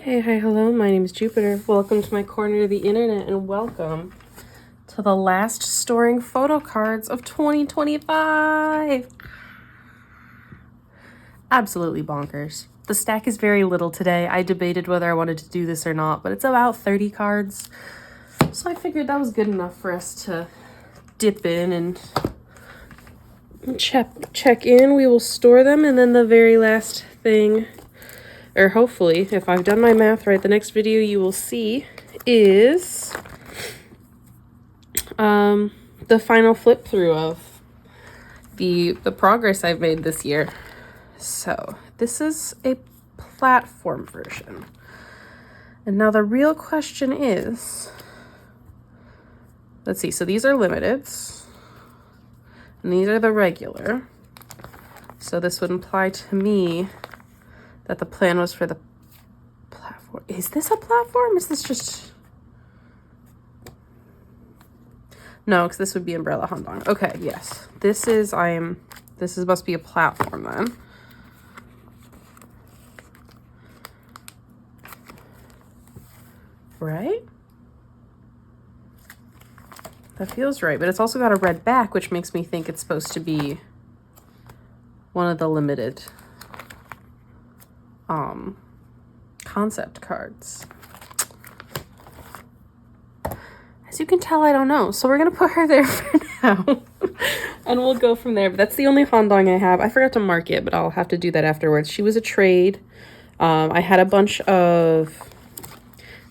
Hey, hi, hello, my name is Jupiter. Welcome to my corner of the internet and welcome to the last storing photo cards of 2025. Absolutely bonkers. The stack is very little today. I debated whether I wanted to do this or not, but it's about 30 cards. So I figured that was good enough for us to dip in and check in. We will store them, and then the very last thing, or hopefully, if I've done my math right, the next video you will see is the final flip through of the progress I've made this year. So this is a platform version. And now the real question is, let's see, so these are limiteds and these are the regular. So this would imply to me that the plan was for the platform. Is this a platform? Is this just... No, because this would be Umbrella Handong. Okay, yes. This must be a platform then. Right? That feels right, but it's also got a red back, which makes me think it's supposed to be one of the limited concept cards. As you can tell, I don't know. So we're going to put her there for now. And we'll go from there. But that's the only Handong I have. I forgot to mark it, but I'll have to do that afterwards. She was a trade. I had a bunch of,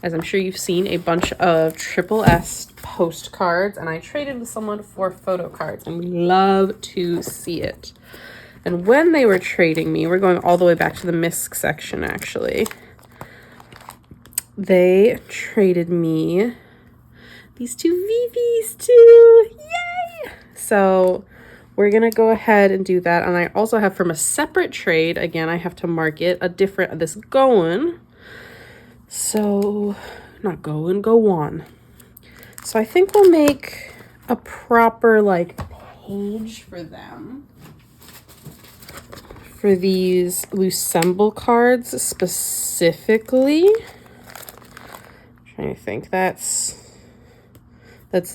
as I'm sure you've seen, a bunch of TripleS postcards. And I traded with someone for Photocards. And we love to see it. And when they were trading me, we're going all the way back to the MISC section, actually. They traded me these two VVs too. Yay! So we're going to go ahead and do that. And I also have from a separate trade, again, I have to mark it, this going. So, not going, go on. So I think we'll make a proper, page for them. For these Loosemble cards specifically. I'm trying to think, that's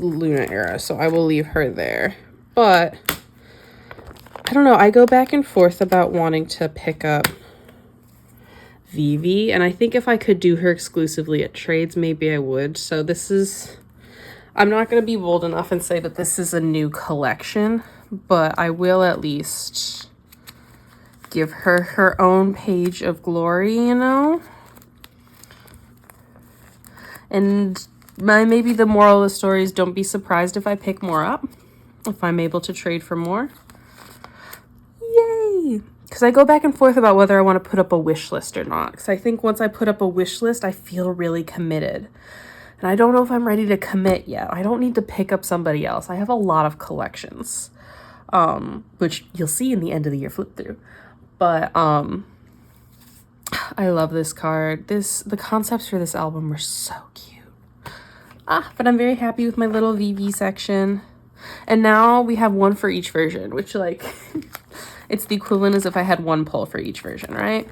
Luna era, so I will leave her there. But I don't know, I go back and forth about wanting to pick up Vivi, and I think if I could do her exclusively at trades, maybe I would. So I'm not going to be bold enough and say that this is a new collection, but I will at least give her her own page of glory, you know? And maybe the moral of the story is don't be surprised if I pick more up, if I'm able to trade for more. Yay! Because I go back and forth about whether I want to put up a wish list or not. Because I think once I put up a wish list, I feel really committed. And I don't know if I'm ready to commit yet. I don't need to pick up somebody else. I have a lot of collections, which you'll see in the end of the year flip through. But I love this card. The concepts for this album were so cute. But I'm very happy with my little VV section. And now we have one for each version, which it's the equivalent as if I had one pull for each version, right?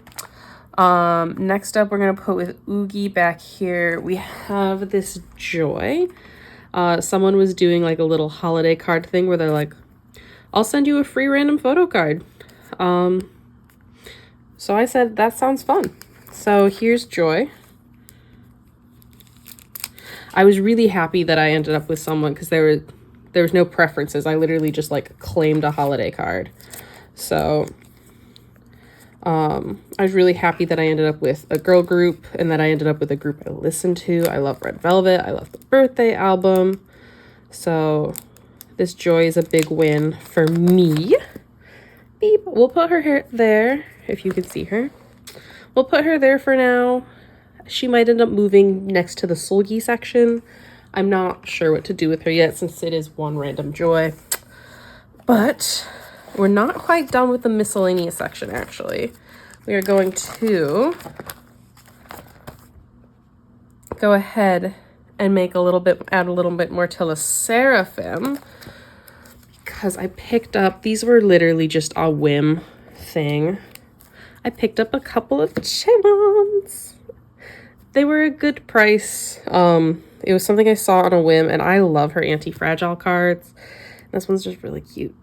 Next up, we're going to put with Oogie back here. We have this Joy. Someone was doing a little holiday card thing where they're like, I'll send you a free random photo card. So I said, that sounds fun. So here's Joy. I was really happy that I ended up with someone because there was no preferences. I literally just claimed a holiday card. So I was really happy that I ended up with a girl group and that I ended up with a group I listened to. I love Red Velvet. I love the birthday album. So this Joy is a big win for me. Beep. We'll put her there if you can see her. We'll put her there for now. She might end up moving next to the Sulgi section. I'm not sure what to do with her yet since it is one random Joy. But we're not quite done with the miscellaneous section, actually. We are going to go ahead and add a little bit more to the Sserafim. Because I picked up, these were literally just a whim thing. I picked up a couple of Chimons. they were a good price. It was something I saw on a whim, and I love her anti-fragile cards. This one's just really cute.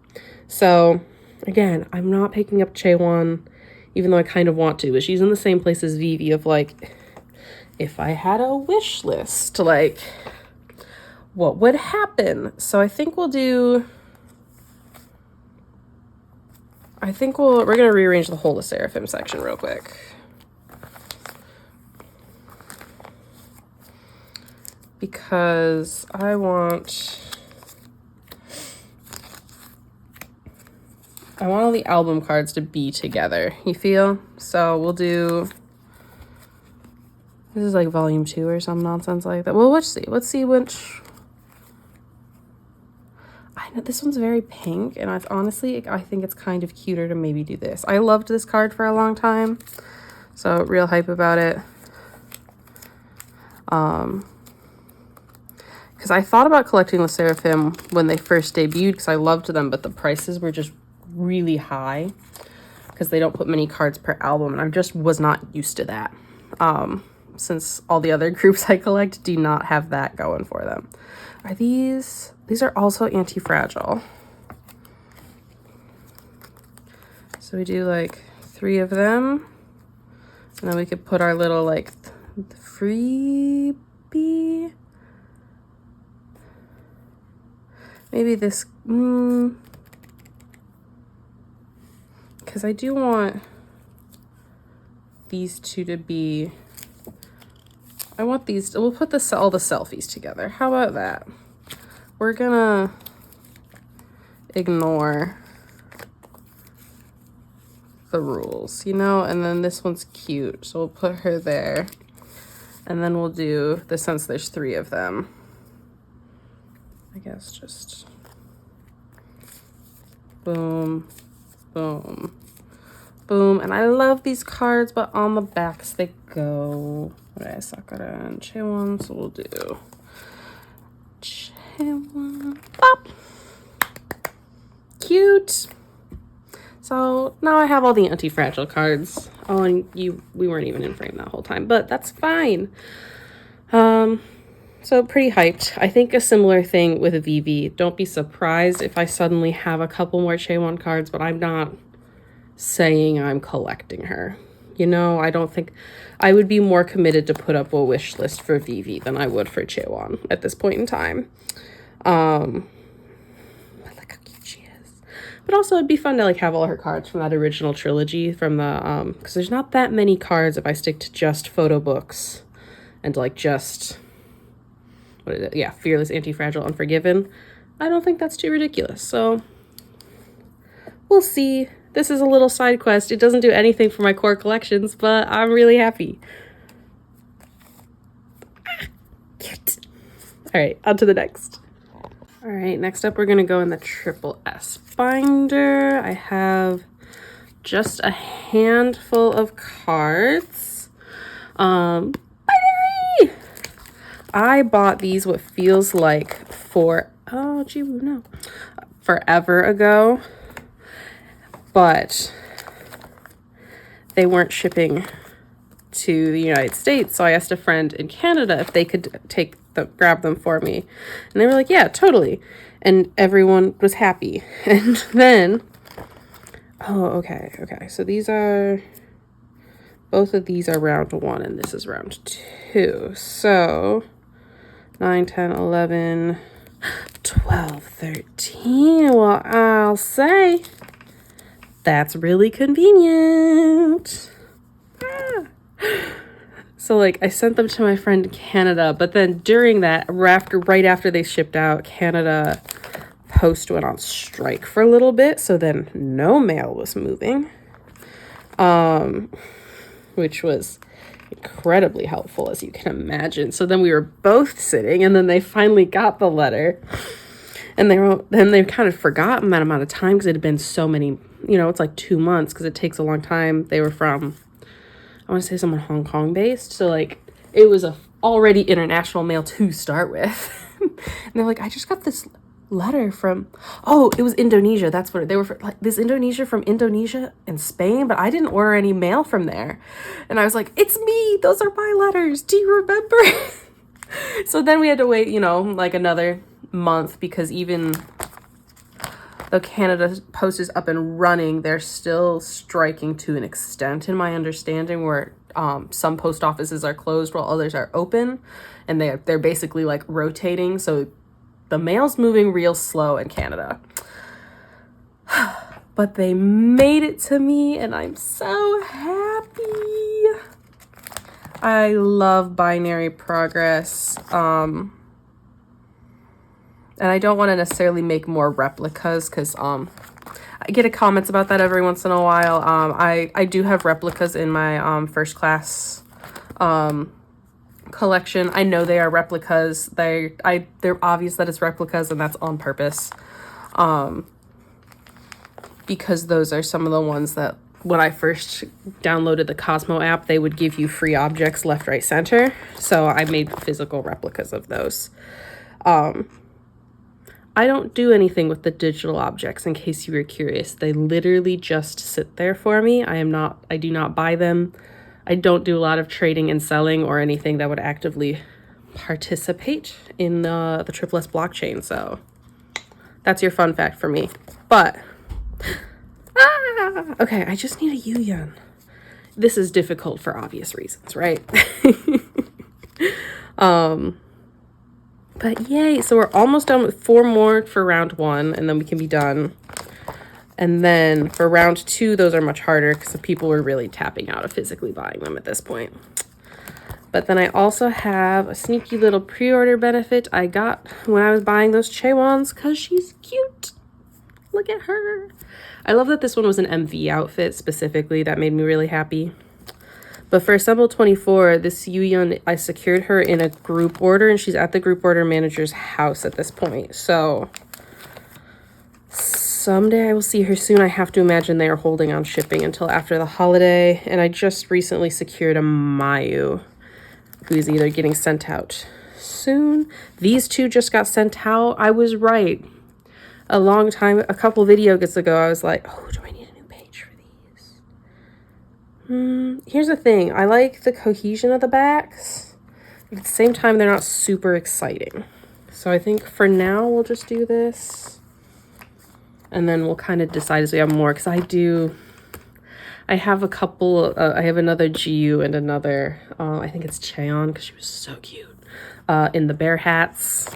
So again, I'm not picking up Chaewon, even though I kind of want to, but she's in the same place as Vivi of like, if I had a wish list, like, what would happen? So I think we'll do, we're going to rearrange the whole of Sserafim section real quick. Because I want all the album cards to be together, you feel? So we'll do, this is like volume 2 or some nonsense like that. Well, let's see which, I know this one's very pink, and honestly, I think it's kind of cuter to maybe do this. I loved this card for a long time, so real hype about it. Because I thought about collecting the Sserafim when they first debuted, because I loved them, but the prices were just really high because they don't put many cards per album, and I just was not used to that. Since all the other groups I collect do not have that going for them. Are these are also anti-fragile. So we do like 3 of them, and then we could put our little like freebie. Maybe this, because I do want these two to be, I want these, we'll put all the selfies together. How about that? We're gonna ignore the rules, you know, and then this one's cute, so we'll put her there. And then we'll do the, since there's 3 of them, I guess just boom, boom, boom. And I love these cards, but on the backs they go. What did I Sakura and Chaewon? So we'll do Chaewon. Pop. Cute. So now I have all the anti-fragile cards. Oh, and we weren't even in frame that whole time, but that's fine. So pretty hyped. I think a similar thing with Vivi. Don't be surprised if I suddenly have a couple more Chaewon cards, but I'm not saying I'm collecting her. You know, I don't think I would be more committed to put up a wish list for Vivi than I would for Chaewon at this point in time. I like how cute she is. But also it'd be fun to like have all her cards from that original trilogy from the because there's not that many cards if I stick to just photo books and like just what is it? Yeah, Fearless, Anti-Fragile, Unforgiven. I don't think that's too ridiculous. So we'll see. This is a little side quest. It doesn't do anything for my core collections, but I'm really happy. Cute. All right, on to the next. All right, next up we're gonna go in the TripleS binder. I have just a handful of cards. Binary! I bought these what feels like forever ago, but they weren't shipping to the United States, so I asked a friend in Canada if they could grab them for me, and they were like, yeah, totally, and everyone was happy. And then okay, so both of these are round 1 and this is round 2, so 9, 10, 11, 12, 13. Well, I'll say that's really convenient. So like I sent them to my friend in Canada, but then during that, right after they shipped out, Canada Post went on strike for a little bit, so then no mail was moving, which was incredibly helpful, as you can imagine. So then we were both sitting, and then they finally got the letter, and they kind of forgotten that amount of time because it had been so many, you know, it's like 2 months because it takes a long time. They were from, I want to say someone Hong Kong based, so like it was already international mail to start with. And they're like, I just got this letter from, oh, it was Indonesia. That's what they were for, like, this Indonesia from Indonesia and Spain, but I didn't order any mail from there. And I was like, it's me. Those are my letters. Do you remember? So then we had to wait, you know, like another month, because even though Canada Post is up and running, they're still striking to an extent, in my understanding, where some post offices are closed while others are open, and they're basically like rotating. So the mail's moving real slow in Canada. But they made it to me, and I'm so happy. I love binary progress. And I don't want to necessarily make more replicas, because I get comments about that every once in a while. I do have replicas in my first class collection. I know they are replicas. They're obvious that it's replicas, and that's on purpose. Because those are some of the ones that when I first downloaded the Cosmo app, they would give you free objects left, right, center. So I made physical replicas of those. I don't do anything with the digital objects, in case you were curious. They literally just sit there for me. I do not buy them. I don't do a lot of trading and selling or anything that would actively participate in the TripleS blockchain. So that's your fun fact for me. But okay, I just need a Yuyan. This is difficult for obvious reasons, right? But yay, so we're almost done with 4 more for round 1, and then we can be done. And then for round 2, those are much harder, because the people were really tapping out of physically buying them at this point. But then I also have a sneaky little pre-order benefit I got when I was buying those Chaewons, because she's cute. Look at her. I love that this one was an MV outfit specifically. That made me really happy. But for Assemble 24, this Yuyeon, I secured her in a group order, and she's at the group order manager's house at this point. So someday I will see her soon. I have to imagine they are holding on shipping until after the holiday. And I just recently secured a Mayu, who's either getting sent out soon. These 2 just got sent out. I was right. A couple videos ago, I was like, oh, do I need a new page for these? Here's the thing. I like the cohesion of the backs. At the same time, they're not super exciting. So I think for now, we'll just do this. And then we'll kind of decide as we have more. Because I have a couple, I have another GU and another, I think it's Cheon, because she was so cute. In the bear hats.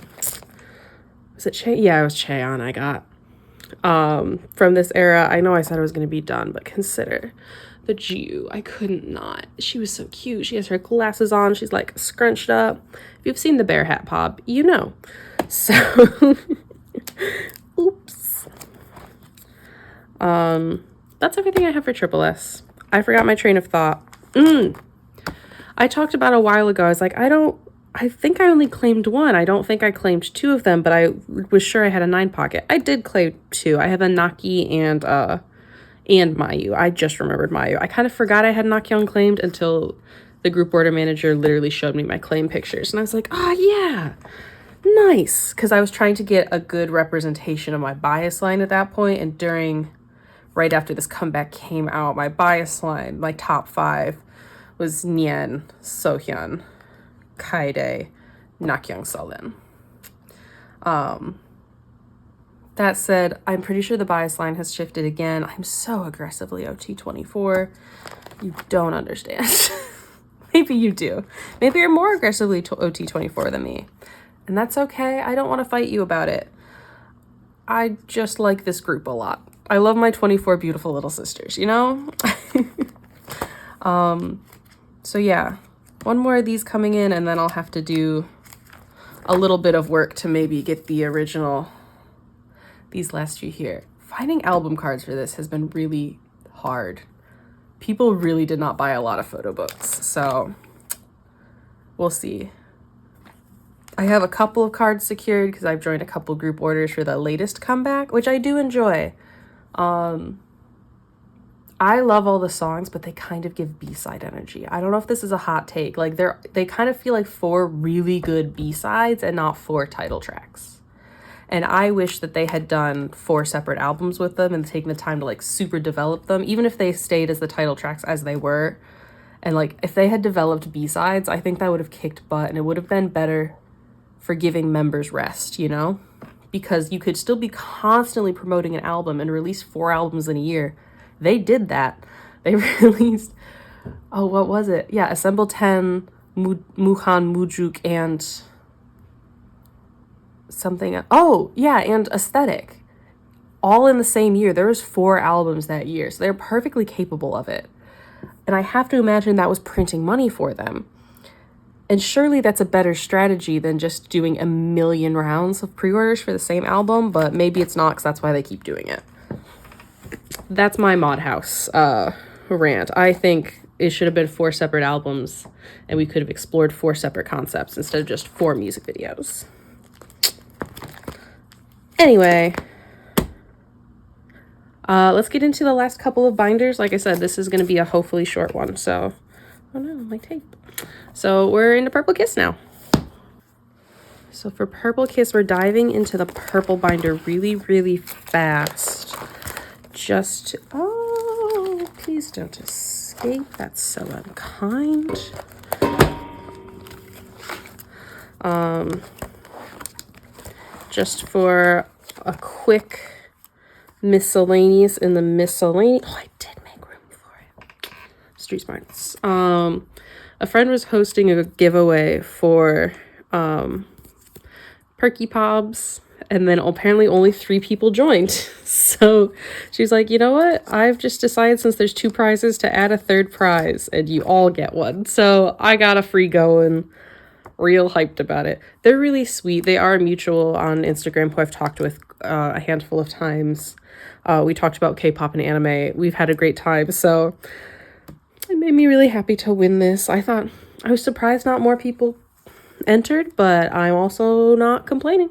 Was it Che? Yeah, it was Cheon I got. From this era. I know I said I was going to be done, but consider the GU. I couldn't not. She was so cute. She has her glasses on. She's like scrunched up. If you've seen the bear hat pop, you know. So, oops. That's everything I have for TripleS. I forgot my train of thought. I talked about a while ago. I was like, I think I only claimed 1. I don't think I claimed 2 of them, but I was sure I had a 9 pocket. I did claim 2. I have a Naki and Mayu. I just remembered Mayu. I kind of forgot I had Nakyeon claimed until the group order manager literally showed me my claim pictures. And I was like, yeah, nice. Because I was trying to get a good representation of my bias line at that point. And right after this comeback came out, my bias line, my top 5 was Nien, Sohyun, Kaide, Nakyeon Solin. That said, I'm pretty sure the bias line has shifted again. I'm so aggressively OT24. You don't understand. Maybe you do. Maybe you're more aggressively OT24 than me. And that's okay. I don't want to fight you about it. I just like this group a lot. I love my 24 beautiful little sisters, you know? So yeah. 1 more of these coming in, and then I'll have to do a little bit of work to maybe get the original, these last few here. Finding album cards for this has been really hard. People really did not buy a lot of photo books, so we'll see. I have a couple of cards secured because I've joined a couple group orders for the latest comeback, which I do enjoy. I love all the songs, but they kind of give B-side energy. I don't know if this is a hot take. Like they kind of feel like 4 really good B-sides and not 4 title tracks. And I wish that they had done 4 separate albums with them and taken the time to like super develop them, even if they stayed as the title tracks as they were. And like if they had developed B-sides, I think that would have kicked butt and it would have been better for giving members rest, you know? Because you could still be constantly promoting an album and release 4 albums in a year. They did that. They released, oh, what was it? Yeah, Assemble 10, Muhan Mujuk, and something. Oh, yeah, and Aesthetic. All in the same year. There was 4 albums that year, so they're perfectly capable of it. And I have to imagine that was printing money for them. And surely that's a better strategy than just doing a million rounds of pre-orders for the same album, but maybe it's not because that's why they keep doing it. That's my Mod House rant. I think it should have been 4 separate albums and we could have explored 4 separate concepts instead of just 4 music videos. Anyway, let's get into the last couple of binders. Like I said, this is going to be a hopefully short one. So, oh no, my tape. So we're into Purple Kiss now. So for Purple Kiss, we're diving into the purple binder really, really fast. Just, oh, please don't escape. That's so unkind. Just for a quick miscellaneous in the miscellaneous. Oh, I did make room for it. Street smarts. A friend was hosting a giveaway for Perky Pobs, and then apparently only 3 people joined. So she's like, you know what? I've just decided since there's 2 prizes to add a 3rd prize, and you all get one. So I got a free going. Real hyped about it. They're really sweet. They are a mutual on Instagram who I've talked with a handful of times. We talked about K-pop and anime. We've had a great time. So it made me really happy to win this. I was surprised not more people entered, but I'm also not complaining.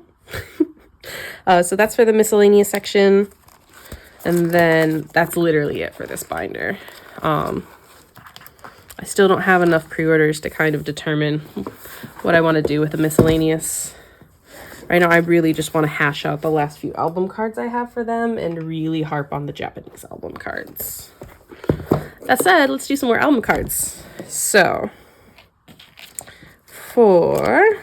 So that's for the miscellaneous section. And then that's literally it for this binder. I still don't have enough pre-orders to kind of determine what I want to do with the miscellaneous. Right now, I really just want to hash out the last few album cards I have for them and really harp on the Japanese album cards. That said, let's do some more album cards. So, for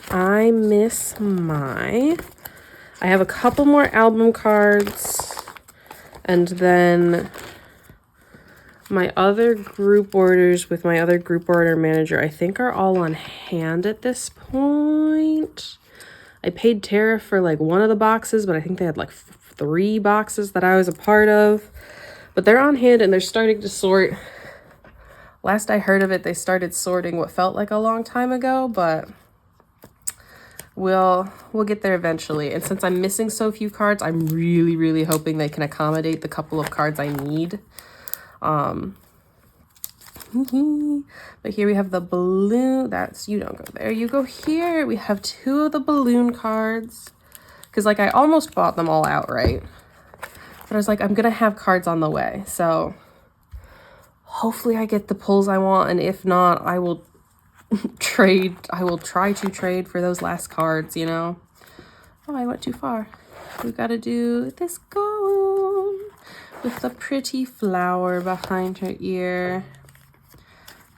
I Miss My, I have a couple more album cards. And then my other group orders with my other group order manager, I think are all on hand at this point. I paid Tara for like one of the boxes, but I think they had like 3 boxes that I was a part of. But they're on hand and they're starting to sort. Last I heard of it, they started sorting what felt like a long time ago, but we'll get there eventually. And since I'm missing so few cards, I'm really, really hoping they can accommodate the couple of cards I need. But here we have the balloon. You don't go there, you go here. We have 2 of the balloon cards. Because like I almost bought them all outright. But I was like, I'm gonna have cards on the way. So hopefully I get the pulls I want. And if not, I will trade. I will try to trade for those last cards, you know. Oh, I went too far. We gotta do this gold with the pretty flower behind her ear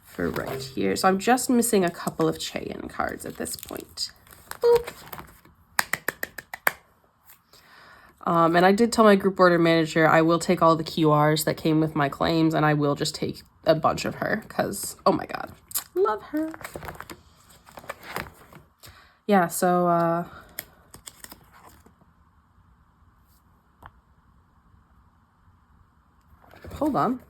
for right here. So I'm just missing a couple of Cheyenne cards at this point. Boop. And I did tell my group order manager I will take all the QRs that came with my claims and I will just take a bunch of her because, oh my god, love her. Yeah, so, hold on.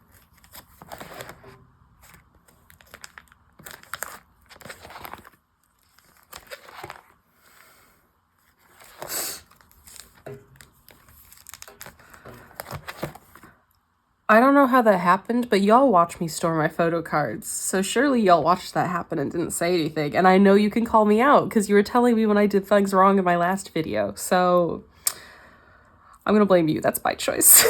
I don't know how that happened, but y'all watch me store my photo cards. So surely y'all watched that happen and didn't say anything. And I know you can call me out because you were telling me when I did things wrong in my last video. So I'm going to blame you. That's my choice.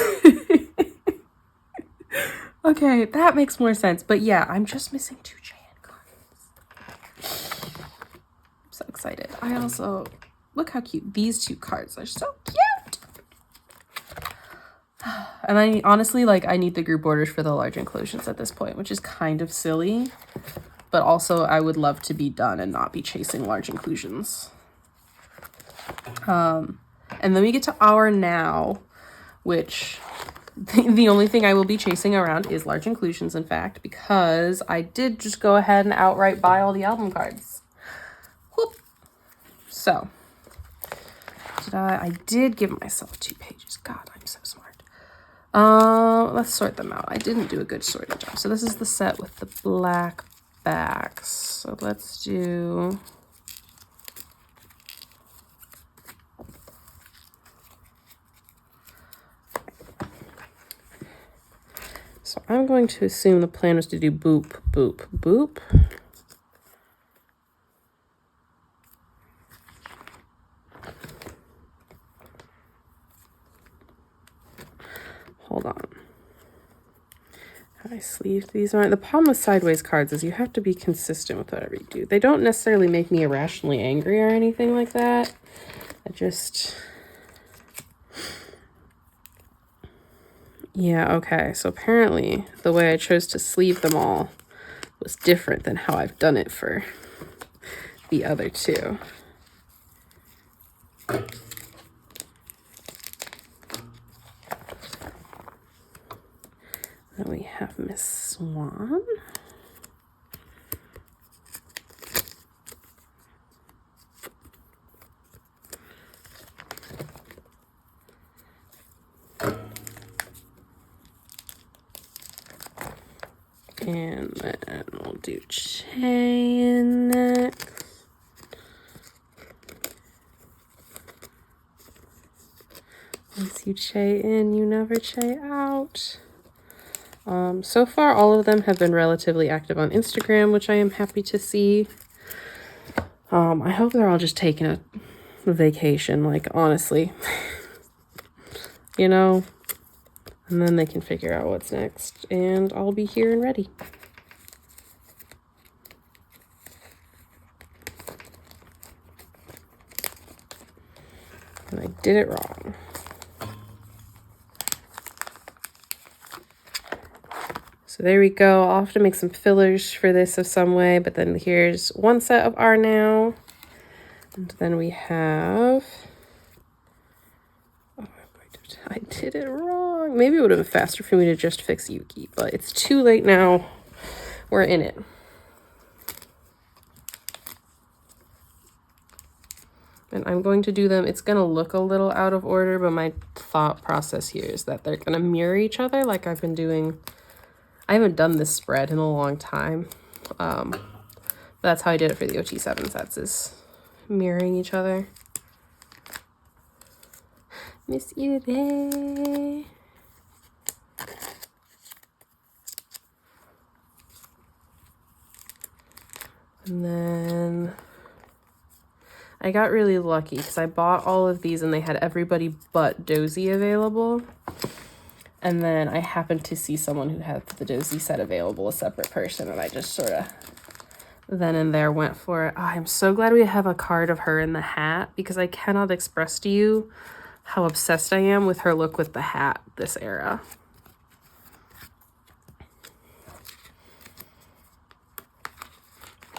Okay, that makes more sense. But yeah, I'm just missing 2 Cheyenne cards. excited. I also, look how cute. These 2 cards are so cute. And I honestly, like, I need the group orders for the large inclusions at this point, which is kind of silly. But also, I would love to be done and not be chasing large inclusions. And then we get to our now, which the only thing I will be chasing around is large inclusions, in fact, because I did just go ahead and outright buy all the album cards. Whoop. So, I did give myself 2 pages. God, I'm so smart. Let's sort them out. I didn't do a good sorting job. So this is the set with the black backs. So let's do... So I'm going to assume the plan was to do boop, boop, boop. Hold on. Have I sleeved these on? The problem with sideways cards is you have to be consistent with whatever you do. They don't necessarily make me irrationally angry or anything like that. I just... Yeah, okay. So apparently the way I chose to sleeve them all was different than how I've done it for the other 2. Then we have Miss Swan. And then we'll do Chain next. Once you Chay in, you never Chay out. So far, all of them have been relatively active on Instagram, which I am happy to see. I hope they're all just taking a vacation, like, honestly. You know? And then they can figure out what's next, and I'll be here and ready. And I did it wrong. So there we go. I'll have to make some fillers for this of some way, but then here's one set of our now. And then we have... Oh, I did it wrong. Maybe it would have been faster for me to just fix Yuki, but it's too late now. We're in it. And I'm going to do them. It's going to look a little out of order, but my thought process here is that they're going to mirror each other like I've been doing. I haven't done this spread in a long time. That's how I did it for the OT7 sets, is mirroring each other. Miss you there. And then I got really lucky because I bought all of these and they had everybody but Dozy available. And then I happened to see someone who had the Dozy set available, a separate person, and I just sort of then and there went for it. Oh, I'm so glad we have a card of her in the hat because I cannot express to you how obsessed I am with her look with the hat this era.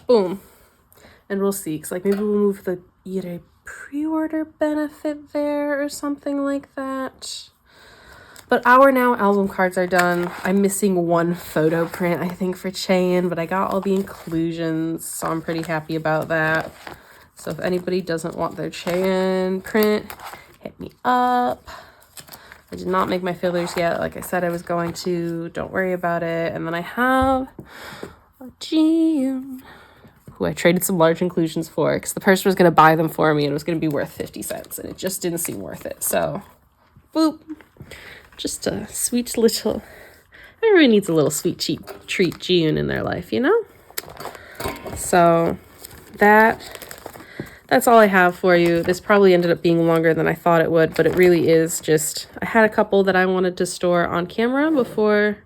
Boom. And we'll see, because like maybe we'll move the either pre-order benefit there or something like that. But our now album cards are done. I'm missing one photo print, I think, for Chayin, but I got all the inclusions, so I'm pretty happy about that. So if anybody doesn't want their Chayin print, hit me up. I did not make my fillers yet, like I said I was going to. Don't worry about it. And then I have a June, who I traded some large inclusions for because the person was going to buy them for me and it was going to be worth 50 cents, and it just didn't seem worth it. So, boop. Just a sweet little, everybody needs a little sweet treat June in their life, you know? So that's all I have for you. This probably ended up being longer than I thought it would, but it really is just, I had a couple that I wanted to store on camera before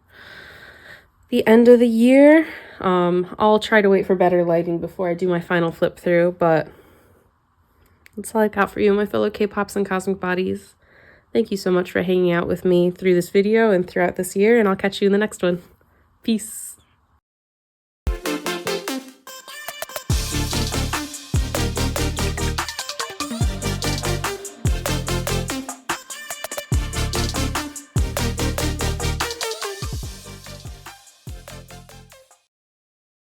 the end of the year. I'll try to wait for better lighting before I do my final flip through, but That's all I got for you, my fellow K-pops and cosmic bodies. Thank you so much for hanging out with me through this video and throughout this year, and I'll catch you in the next one. Peace.